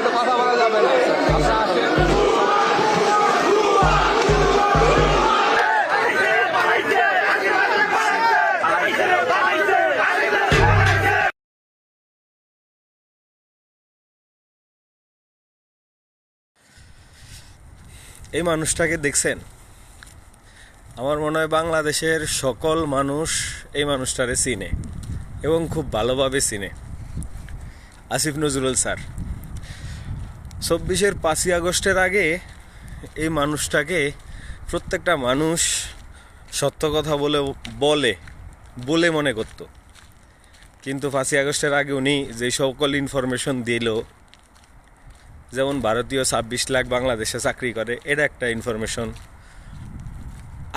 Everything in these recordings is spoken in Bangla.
তো কথা বলা যাবে না আপনারা আসেন। এই মানুষটাকে দেখছেন? আমার মনে হয় বাংলাদেশের সকল মানুষ এই মানুষটারে চিনে এবং খুব ভালোভাবে চিনে। আসিফ নজরুল স্যার ২৪-এর ৫ই আগস্টের আগে এই মানুষটাকে প্রত্যেকটা মানুষ সত্য কথা বলে বলে মনে করত, কিন্তু ৫ই আগস্টের আগে উনি যে সকল ইনফরমেশন দিল, যেমন ভারতীয় ২৬ লাখ বাংলাদেশে চাকরি করে, এটা একটা ইনফরমেশন।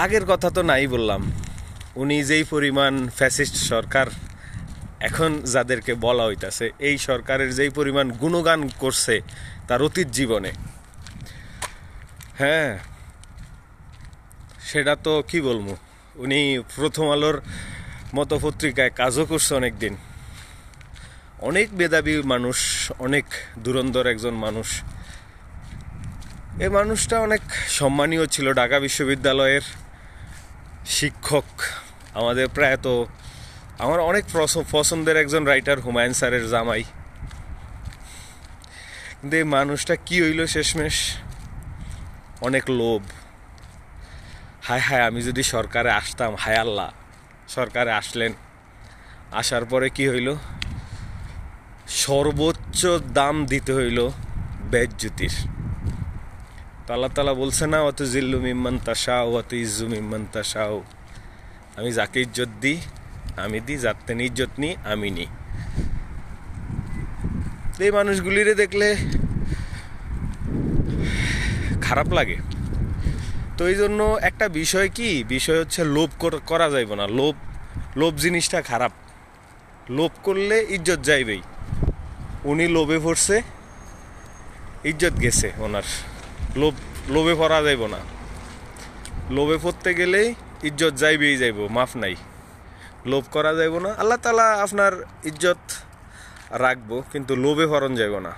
আগের কথা তো নাই বললাম, উনি যেই পরিমাণ ফ্যাসিস্ট সরকার এখন যাদেরকে বলা হইতাছে, এই সরকারের যেই পরিমাণ গুণগান করছে তার অতীত জীবনে, হ্যাঁ সেটা তো কি বলবো। উনি প্রথম আলোর মতো পত্রিকায় কাজও করছে অনেক দিন, অনেক মেধাবী মানুষ, অনেক ধুরন্ধর একজন মানুষ। এই মানুষটা অনেক সম্মানীয় ছিল, ঢাকা বিশ্ববিদ্যালয়ের শিক্ষক। আমাদের প্রায়ত আমার অনেক পছন্দের একজন রাইটার হুমায়ুন স্যারের জামাই। কিন্তু এই মানুষটা কি হইল শেষমেশ? অনেক লোভ। হায় হায়, আমি যদি সরকারে আসতাম, হায় আল্লাহ, সরকারে আসলেন, আসার পরে কি হইল? সর্বোচ্চ দাম দিতে হইল বেজ্জুতির। তো আল্লাহ তাআলা বলছে না, অত জিল্লু মিম্মান তাশাউ অত ইজ্জু মিম্মান তাশাউ, আমি যাকে ইজ্জত দিই আমি দিই, যার তেন ইজ্জত নিই আমি নিই। এই মানুষগুলিরে দেখলে খারাপ লাগে। তো এই জন্য একটা বিষয় হচ্ছে লোভ করা যাইব না। লোভ জিনিসটা খারাপ। লোভ করলে ইজ্জত যাইবেই। উনি লোভে পড়ছে, ইজ্জত গেছে ওনার। লোভে পড়া যাইব না। লোভে পড়তে গেলেই ইজ্জত যাইব, মাফ নাই। লোভ করা যাইব না। আল্লাহ তাআলা আপনার ইজ্জত রাখবো, কিন্তু লোভে পড়ন যাইব না।